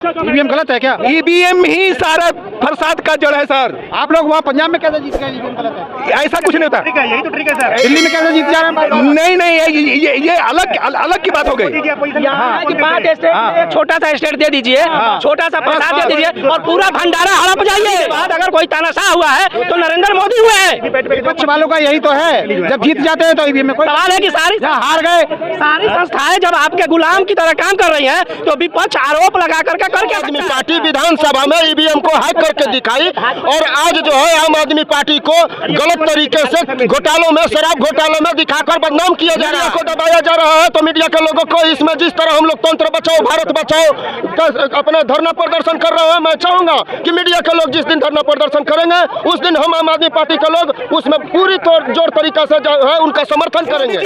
EVM गलत है क्या? ईवीएम ही सारा फसाद का जड़ है सर। आप लोग वहाँ पंजाब में कैसे जीत गए? ईवीएम गलत है, ऐसा कुछ नहीं होता। यही तो ट्रिक है सर। दिल्ली में कैसे जीत जा रहे हैं? नहीं नहीं, ये अलग की बात हो गई। यहाँ की 5 स्टेट में एक छोटा सा स्टेट दे दीजिए, छोटा सा प्रसाद दे दीजिए और पूरा भंडारा हड़प जाइए। बाद अगर कोई तानाशाह हुआ है तो नरेंद्र मोदी हुए हैं। विपक्ष वालों का यही तो है, जब जीत जाते हैं तो ईवीएम में कोई सवाल है कि सारी हार गए। सारी संस्थाएं जब आपके गुलाम की तरह काम कर रही हैं तो विपक्ष आरोप लगा करके करके आदमी पार्टी विधानसभा में ईवीएम को हैक करके दिखाई और आज जो है आम आदमी पार्टी को गलत तरीके से घोटालों में, शराब घोटालों में दिखाकर बदनाम किया जा रहा है, को दबाया जा रहा है। तो मीडिया के लोगों को इसमें जिस तरह हम लोग तंत्र बचाओ भारत बचाओ अपना धरना प्रदर्शन कर रहे हैं, मैं चाहूंगा कि मीडिया के लोग जिस दिन धरना प्रदर्शन करेंगे उस दिन हम आम आदमी पार्टी के लोग उसमें पूरी जोर तरीका से जो है उनका समर्थन करेंगे।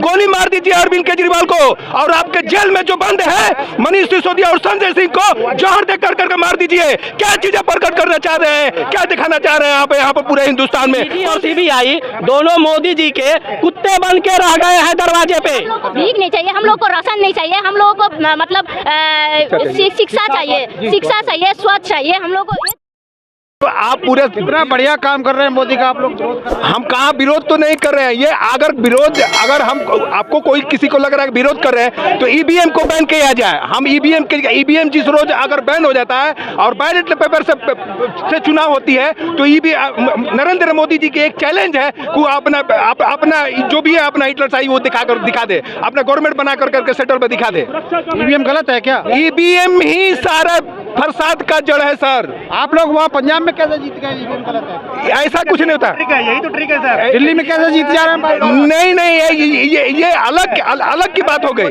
गोली मार दीजिए अरविंद केजरीवाल को और आपके जेल में जो बंद है मनीष सिसोदिया और संजय सिंह को जहर दे कर मार दीजिए। क्या चीजें प्रकट करना चाह रहे हैं, क्या दिखाना चाह रहे हैं आप यहाँ पर पूरे हिंदुस्तान में? और सीबीआई दोनों मोदी जी के कुत्ते बन के रह गए हैं दरवाजे पे। भीख नहीं चाहिए हम लोग को, राशन नहीं चाहिए हम लोग को, मतलब शिक्षा चाहिए, स्वच्छ चाहिए हम लोग को। तो आप पूरे इतना बढ़िया काम कर रहे हैं मोदी का, आप लोग विरोध कर रहे हैं। हम कहाँ विरोध तो नहीं कर रहे हैं। ये अगर हम आपको कोई किसी को लग रहा है विरोध कर रहे हैं तो ईवीएम को बैन किया जाए। हम ईवीएम जिस रोज अगर बैन हो जाता है और बैलेट पेपर से चुनाव होती है तो नरेंद्र मोदी जी की एक चैलेंज है कि अपना जो भी है अपना हिटलरशाही वो दिखा दे, अपना गवर्नमेंट बना करके सेटल पे दिखा दे। ईवीएम गलत है क्या? ईवीएम ही सारा फसाद का जड़ है सर। आप लोग वहाँ पंजाब में कैसे जीत गए? ईवीएम गलत है, ऐसा कुछ नहीं होता। यही तो ट्रिक है सर। दिल्ली में कैसे जीत जा रहे हैं? नहीं नहीं, ये अलग की बात हो गई।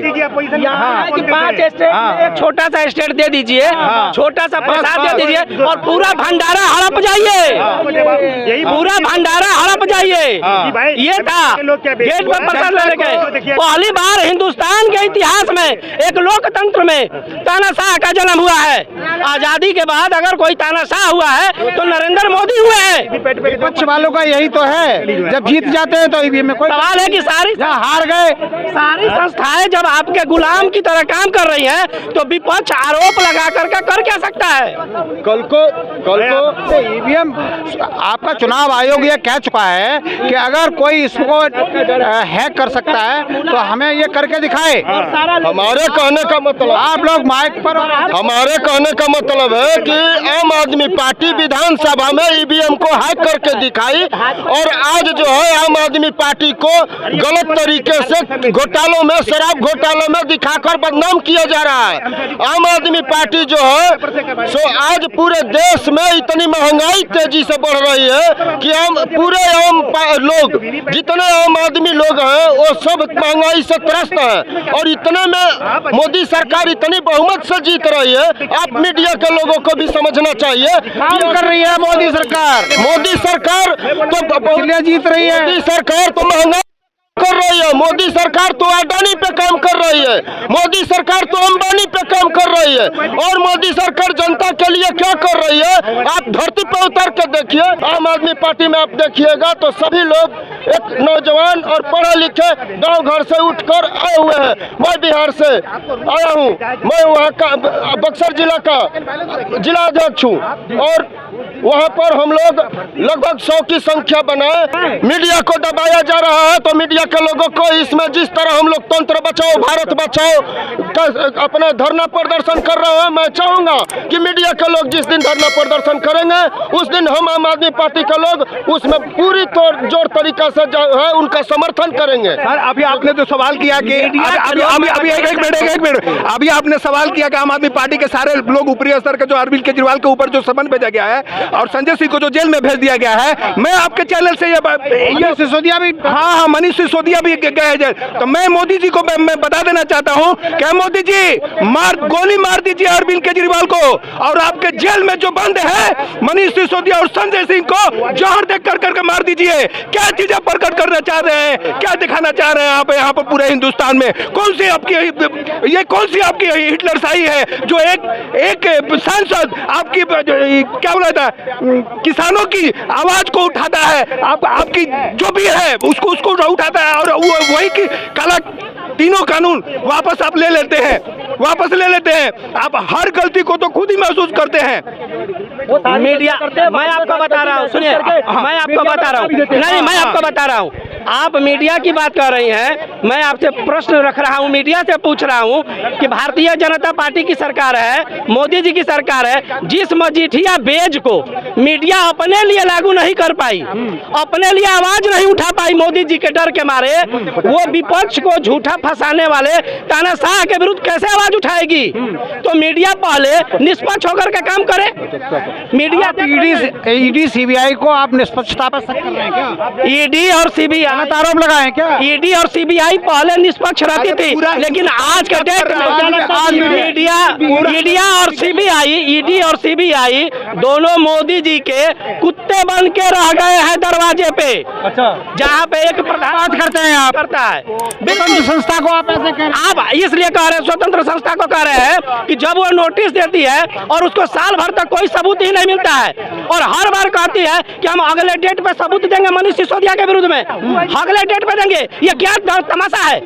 यहाँ की 5 स्टेट में एक छोटा सा स्टेट दे दीजिए, छोटा सा प्रसाद दे दीजिए और पूरा भंडारा हड़प जाइए, पूरा भंडारा हड़प जाइए। ये था गेट पर प्रसाद लेने गए। पहली बार हिंदुस्तान के इतिहास में एक लोकतंत्र में तानाशाह का जन्म हुआ है। आजादी के बाद अगर कोई तानाशाह हुआ है तो नरेंद्र मोदी हुए हैं। विपक्ष वालों का यही तो है, जब जीत जाते हैं तो ईवीएम में कोई सवाल है कि सारी हार गए। सारी संस्थाएं जब आपके गुलाम की तरह काम कर रही हैं तो विपक्ष आरोप लगा करके कर क्या सकता है? कल को ईवीएम आपका चुनाव आयोग ये कह चुका है कि अगर कोई इसको हैक कर सकता है तो हमें ये करके दिखाए। हमारे कहने का मतलब, आप लोग माइक पर, हमारे कहने का मतलब है कि आम आदमी पार्टी विधानसभा में ईवीएम को हैक करके दिखाई और आज जो है आम आदमी पार्टी को गलत तरीके से घोटालों में, शराब घोटालों में दिखाकर बदनाम किया जा रहा है। आम आदमी पार्टी जो है सो आज पूरे देश में इतनी महंगाई तेजी से बढ़ रही है कि हम पूरे आम लोग, जितने आम आदमी लोग हैं वो सब महंगाई से त्रस्त हैं और इतने में मोदी सरकार इतनी बहुमत से जीत रही है। आप मीडिया के लोगों को भी समझना चाहिए काम कर रही है मोदी सरकार तो इसलिए जीत रही है। मोदी सरकार तो महंगाई कर रही है, मोदी सरकार तो अडानी पे काम कर रही है, मोदी सरकार तो अंबानी पे काम कर रही है और मोदी सरकार जनता के लिए क्या कर रही है आप धरती पे उतर के देखिए। आम आदमी पार्टी में आप देखिएगा तो सभी लोग एक नौजवान और पढ़े लिखे गांव घर से उठकर आए हुए हैं। मैं बिहार से आया हूं, मैं वहाँ का बक्सर जिला का जिलाध्यक्ष हूँ और वहाँ पर हम लोग लगभग 100 की संख्या बनाए। मीडिया को दबाया जा रहा है तो मीडिया के लोगों को इसमें जिस तरह हम लोग तंत्र बचाओ भारत बचाओ अपना धरना प्रदर्शन कर रहे हैं, मैं चाहूंगा कि मीडिया के लोग जिस दिन धरना प्रदर्शन करेंगे उस दिन हम आम आदमी पार्टी के लोग उसमें पूरी जोर तरीका से जो है उनका समर्थन करेंगे। सर अभी आपने जो सवाल किया कि अभी एक मिनट अभी आपने सवाल किया कि आम आदमी पार्टी के सारे लोग ऊपरी स्तर के जो अरविंद केजरीवाल के ऊपर जो समन भेजा गया है और संजय सिंह को जो जेल में भेज दिया गया है, मैं आपके चैनल से ये सिसोदिया भी, हाँ मनीष सिसोदिया भी गए जेल। तो मैं मोदी जी को मैं बता देना चाहता हूँ कि मोदी जी गोली मार दीजिए अरविंद केजरीवाल को और आपके जेल में जो बंद है मनीष सिसोदिया और संजय सिंह को जहर दे कर मार दीजिए। क्या चीजें प्रकट करना चाह रहे हैं, क्या दिखाना चाह रहे हैं आप यहाँ पर पूरे हिंदुस्तान में? कौन सी आपकी हिटलरशाही है जो एक सांसद आपकी क्या बोला था किसानों की आवाज को उठाता है, आपकी जो भी है उसको उठाता है, और वही की काला तीनों कानून वापस आप ले लेते हैं। आप हर गलती को तो खुद ही महसूस करते हैं। मीडिया, मैं आपको बता रहा हूँ, सुनिए, मैं आपको बता रहा हूँ, नहीं मैं आपको बता रहा हूँ, आप मीडिया की बात कर रही हैं, मैं आपसे प्रश्न रख रहा हूँ, मीडिया से पूछ रहा हूँ कि भारतीय जनता पार्टी की सरकार है, मोदी जी की सरकार है, जिस मजीठिया बेज को मीडिया अपने लिए लागू नहीं कर पाई, अपने लिए आवाज नहीं उठा पाई मोदी जी के डर के मारे, वो विपक्ष को झूठा फंसाने वाले तानाशाह के विरुद्ध कैसे आवाज उठाएगी? तो मीडिया पहले निष्पक्ष होकर के काम करे। मीडिया ईडी सीबीआई को आप निष्पक्षता पर शक कर रहे हैं क्या? ईडी और सीबीआई आरोप लगाए क्या? ईडी और सीबीआई पहले निष्पक्ष रहती थी, लेकिन आज के डेट में मीडिया और सीबीआई, ईडी और सीबीआई दोनों मोदी जी के कुत्ते बन के रह गए हैं दरवाजे पे। अच्छा, जहाँ पे एक प्रधान बात करते हैं आप करता है, स्वतंत्र संस्था को आप ऐसे कह रहे हैं? आप इसलिए कह रहे हैं, स्वतंत्र संस्था को कह रहे हैं कि जब वो नोटिस देती है और उसको साल भर तक कोई सबूत ही नहीं मिलता है, और हर बार कहती है कि हम अगले डेट पे सबूत देंगे मनीष सिसोदिया के विरुद्ध में, अगले डेट पे देंगे, ये क्या तमाशा है?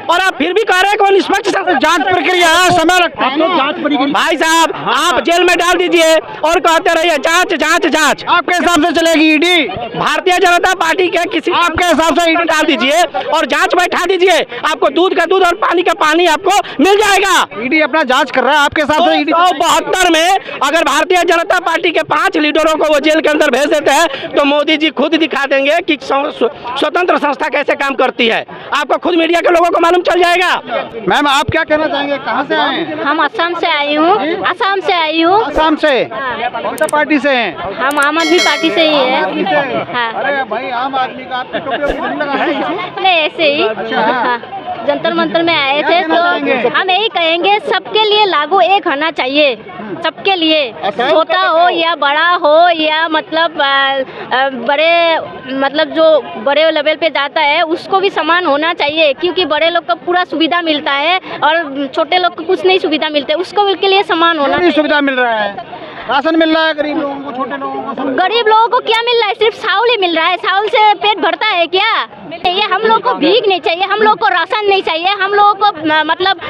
और आप फिर भी कह रहे हैं कि निष्पक्ष जांच प्रक्रिया समय लगता है। भाई साहब, आप जेल में डाल दीजिए और कहते रहिए जांच जांच जांच। आपके हिसाब से चलेगी ईडी? भारतीय जनता पार्टी के किसी आपके हिसाब से ईडी डाल दीजिए और जांच बैठा दीजिए, आपको दूध का दूध और पानी का पानी आपको मिल जाएगा। ईडी अपना जांच कर रहा है, आपके हिसाब से ईडी? 1972 में अगर भारतीय जनता पार्टी के 5 लीडरों को वो जेल के अंदर भेज देते हैं तो मोदी जी खुद दिखा देंगे कि स्वतंत्र संस्था कैसे काम करती है, आपको खुद मीडिया के लोगों को मालूम चल जाएगा। मैम आप क्या कहना चाहेंगे, कहाँ से आए हैं? हम असम से आई हूँ, असम से आई हूँ। असम से? कौन सा पार्टी से हैं? हम आम आदमी पार्टी से ही है। हाँ। अरे भाई आम आदमी का आपकी टोपी नहीं लगा है? नहीं ऐसे ही। हाँ, जंतर मंतर में आए थे, तो हम यही कहेंगे सबके लिए लागू एक होना चाहिए, सबके लिए, छोटा हो या बड़ा हो या मतलब बड़े, मतलब जो बड़े लेवल पे जाता है उसको भी समान होना चाहिए, क्योंकि बड़े लोग को पूरा सुविधा मिलता है और छोटे लोग को कुछ नहीं सुविधा मिलते, उसको के लिए समान होना चाहिए। सुविधा मिल रहा है, राशन मिल रहा है गरीब लोगों को, छोटे लोगों को? गरीब लोगों को क्या मिल रहा है? सिर्फ चावल ही मिल रहा है। चावल से पेट भरता है क्या? ये हम लोग को भीख नहीं चाहिए, हम लोग को राशन नहीं चाहिए, हम लोगों को मतलब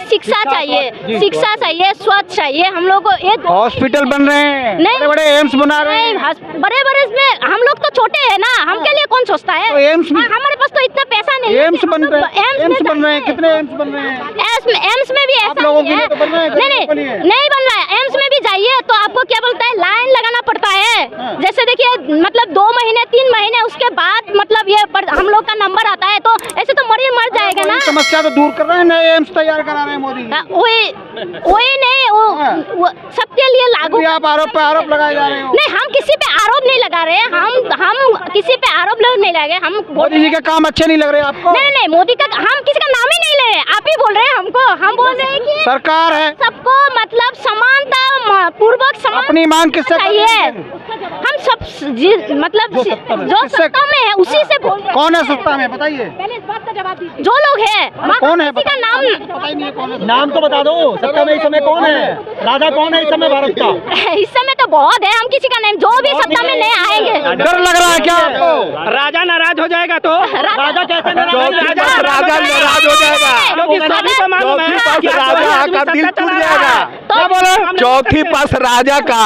शिक्षा चाहिए, शिक्षा चाहिए, स्वच्छ चाहिए। हम लोग को एक हॉस्पिटल बन रहे हैं, नहीं बड़े एम्स बना रहे हैं, बड़े बड़े में हम लोग तो छोटे हैं ना, हम के लिए कौन सोचता है? तो एम्स हमारे पास तो इतना पैसा नहीं है। एम्स बन रहे हैं, एम्स बन रहे हैं, कितने एम्स बन रहे हैं? एम्स में भी ऐसा नहीं है, नहीं बन रहा है। एम्स में भी जाइए तो आपको क्या बोलता है, लाइन लगाना पड़ता है। जैसे देखिए मतलब 2 महीने 3 महीने उसके बाद मतलब ये हम लोग का नंबर आता है, तो ऐसे तो मरीज मर जाएगा ना। समस्या तो दूर कर रहे हैं, नए एम्स तैयार करा रहे हैं मोदी। वही नहीं, वो सबके लिए लागू। आप आरोप पे आरोप लगाए जा रहे हो? नहीं, हम किसी पे आरोप नहीं लगा रहे हैं, हम किसी पे आरोप नहीं लगा रहे। हम मोदी जी के काम अच्छे नहीं लग रहे आपको? नहीं, मोदी का हम किसी का नाम ही नहीं ले रहे, आप ही बोल रहे हैं हमको। हम बोल रहे हैं कि सरकार है, सबको मतलब समानता पूर्वक समान अपनी मांग किससे चाहिए। हम सब मतलब जो सत्ता में है उसी से बोल रहे हैं। कौन है सत्ता में, बताइए? पहले इस बात का जवाब दीजिए। जो लोग हैं, कौन है? किसी का नाम पता ही नहीं है कौन है। नाम तो बता दो, सत्ता में इस समय कौन है? राजा कौन है इस समय भारत का? इस समय तो बहुत है, हम किसी का नाम, जो भी सत्ता में नहीं आएंगे। डर लग रहा है क्या आपको? राजा नाराज हो जाएगा तो राजा कैसे राजा नाराज हो जाएगा, क्योंकि सभी को मालूम है कि राजा का दिल टूट जाएगा। क्या बोले? चौथी पास राजा का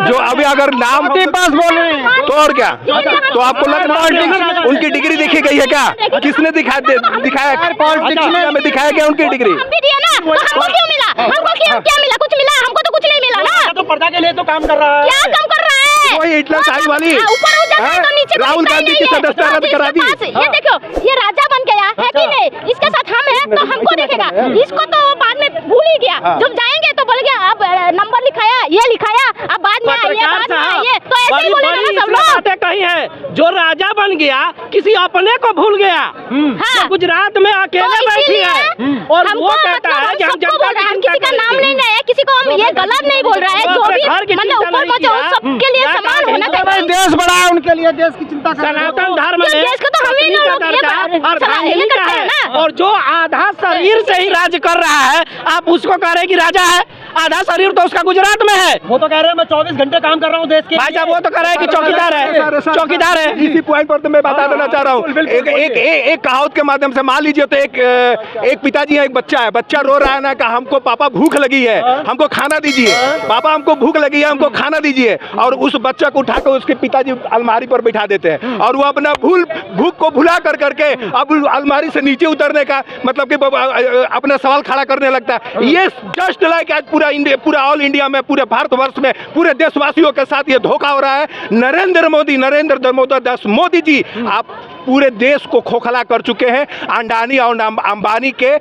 जो अभी अगर नाम पास बोल रहे हैं तो और क्या, तो आपको लग पॉलिटिक्स उनकी डिग्री देखी गई है क्या? किसने दिखाया पॉलिटिक्स में दिखाया क्या उनकी डिग्री? हम भी दिए ना, तो हमको क्यों मिला? हमको क्या मिला? कुछ मिला? हमको तो कुछ नहीं मिला ना। तो पर्दा के लिए तो काम कर रहा है। क्या काम कर रहा है? वही इतना साइज वाली ऊपर हो जाता है तो नीचे राहुल गांधी की सदस्यता रद्द करा दी। ये देखो, ये राजा बन गया है कि नहीं? इसके साथ हम हैं तो हमको देखेगा, इसको तो बाद में भूल ही गया। जब जाएंगे तो बोल गया अब नंबर लिखाया, ये लिखाया, अब बाद में आइए, बाद में आइए, तो ऐसे ही बोलेगा ना सब लोग। बातें कही है, जो राजा बन गया किसी अपने को भूल गया। हाँ, गुजरात में अकेले बैठी है और वो कहता है कि हम जनता की हम किसी का नाम नहीं ले, किसी को हम ये गलत नहीं बोल रहा है। जो भी मतलब ऊपर पहुंचे वो सबके लिए समान होना चाहिए। देश बड़ा है, उनके लिए देश की चिंता कर। सनातन धर्म में देश को तो हम ही लोग अर्धांगिनी का है, और जो आधा शरीर से ही राज कर रहा है आप उसको कह रहे कि राजा है। आधा शरीर तो उसका गुजरात में है। वो तो कह रहे हैं मैं 24 घंटे काम कर रहा हूँ देश के भाई साहब वो तो कर रहा है कि चौकीदार है, चौकीदार है। इसी पॉइंट पर तो मैं बता देना चाह रहा हूँ, एक कहावत के माध्यम से मान लीजिए तो एक पिताजी है, एक बच्चा है, बच्चा रो रहा है ना, कहा हमको पापा भूख लगी है, हमको खाना दीजिए, पापा हमको भूख लगी है, हमको खाना दीजिए, और उस बच्चा को उठाकर उसके पिताजी अलमारी पर बिठा देते हैं और वो अपना भूख को भुला कर करके अब अलमारी से नीचे उतरने का मतलब कि अपना सवाल खड़ा करने लगता है। ये जस्ट लाइक आज पूरा ऑल इंडिया में, पूरे भारतवर्ष में, पूरे देशवासियों के साथ ये धोखा हो रहा है। नरेंद्र दामोदर दास मोदी जी आप पूरे देश को खोखला कर चुके हैं, अंडानी और अंबानी के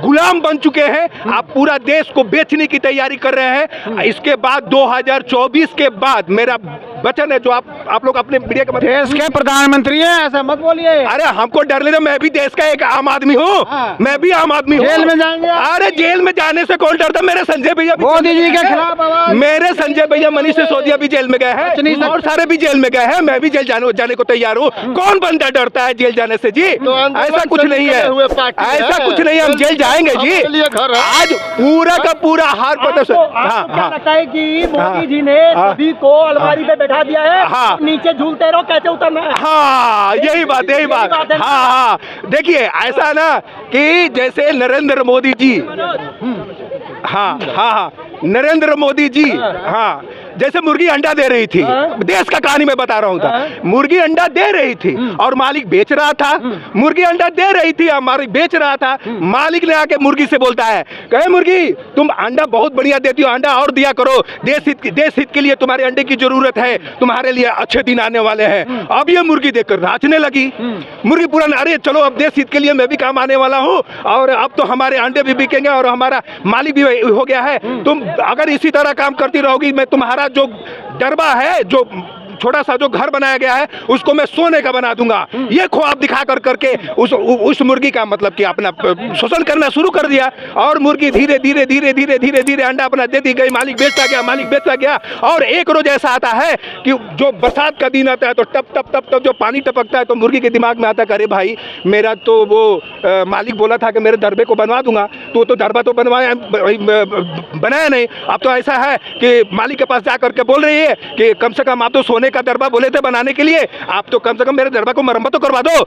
गुलाम बन चुके हैं, आप पूरा देश को बेचने की तैयारी कर रहे हैं। इसके बाद 2024 के बाद मेरा वचन है जो आप लोग अपने मीडिया के देश के प्रधानमंत्री हैं, ऐसा मत बोलिए। अरे हमको डर नहीं, मैं भी देश का एक आम आदमी हूँ, मैं भी आम आदमी हूँ। जेल में जाएंगे? अरे जेल में जाने से कौन डरता? मेरे संजय भैया मोदी जी के खिलाफ आवाज, मेरे संजय भैया मनीष सिसोदिया भी जेल में गए हैं और सारे भी जेल में गए हैं, मैं भी जेल जाने को तैयार हूँ। कौन बंदा डरता है जेल जाने से जी? ऐसा कुछ नहीं है, ऐसा कुछ नहीं, हम जेल जाएंगे जी। आज पूरा का पूरा हार प्रदर्शन। क्या लगता है कि मोदी जी ने सभी को अलमारी पे बैठा दिया है, हाँ। नीचे झूलते रहो, कैसे उतरना है? हाँ यही बात। हाँ देखिए ऐसा ना कि जैसे नरेंद्र मोदी जी, हाँ नरेंद्र मोदी जी, हाँ जैसे मुर्गी अंडा दे रही थी, देश का कहानी मैं बता रहा हूँ था, मुर्गी अंडा दे रही थी और मालिक बेच रहा था, मुर्गी अंडा दे रही थी और मालिक बेच रहा था। मालिक ने आके मुर्गी से बोलता है, कहे मुर्गी तुम अंडा बहुत बढ़िया देती हो, अंडा और दिया करो, देश हित के लिए तुम्हारे अंडे की जरूरत है, तुम्हारे लिए अच्छे दिन आने वाले हैं। अब ये मुर्गी देखकर नाचने लगी, मुर्गी पूरा, अरे चलो अब देश हित के लिए मैं भी काम आने वाला हूँ और अब तो हमारे अंडे भी बिकेंगे और हमारा मालिक भी हो गया है। तुम अगर इसी तरह काम करती रहोगी, मैं तुम्हारा जो डरबा है, जो छोटा सा जो घर बनाया गया है, उसको मैं सोने का बना दूंगा। ये ख्वाब दिखा कर करके उस मुर्गी का मतलब कि अपना शोषण करना शुरू कर दिया और मुर्गी धीरे धीरे अंडा अपना देती गई, मालिक बेचता गया। और एक रोज ऐसा आता है कि जो बरसात का दिन आता है तो टप जो पानी टपकता है तो मुर्गी के दिमाग में आता है, अरे भाई मेरा तो वो मालिक बोला था कि मेरे दरबे को बनवा दूंगा, तो दरबा तो बनाया नहीं। अब तो ऐसा है कि मालिक के पास जा करके बोल रही है कि कम से कम आप तो सोने का दरबा बोले थे बनाने के लिए, आप तो कम से कम मेरे दरबा को मरम्मत तो करवा दो।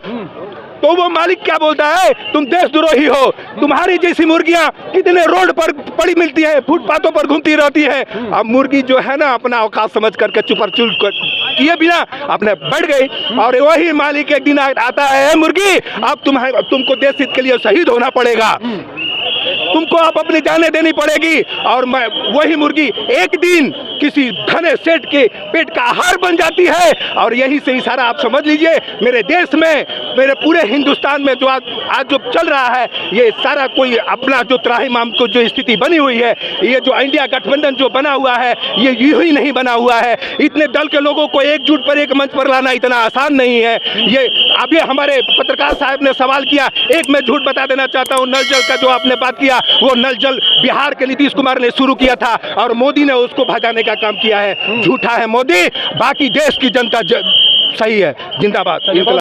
तो वो मालिक क्या बोलता है, तुम देशद्रोही हो, तुम्हारी जैसी मुर्गियां कितने रोड पर पड़ी मिलती है, फुटपाथों पर घूमती रहती है। अब मुर्गी जो है ना अपना औकात समझ करके चुप किए बिना अपने बढ़ गई और वही मालिक एक दिन आता है, मुर्गी अब तुमको देश हित के लिए शहीद होना पड़ेगा, तुमको आप अपनी जाने देनी पड़ेगी। और वही मुर्गी एक दिन किसी घने सेठ के पेट का आहार बन जाती है। और यही से इशारा आप समझ लीजिए, मेरे देश में, मेरे पूरे हिंदुस्तान में जो आज जो चल रहा है, ये सारा कोई अपना जो त्राहिमाम को जो स्थिति बनी हुई है, ये जो इंडिया गठबंधन जो बना हुआ है, ये यूं ही नहीं बना हुआ है। इतने दल के लोगों को एकजुट पर एक मंच पर लाना इतना आसान नहीं है। ये अभी हमारे पत्रकार साहब ने सवाल किया, एक मैं झूठ बता देना चाहता हूँ, नल जल का जो आपने बात किया, वो नल जल बिहार के नीतीश कुमार ने शुरू किया था और मोदी ने उसको भजाने का काम किया है। झूठा है मोदी, बाकी देश की जनता सही है। जिंदाबाद।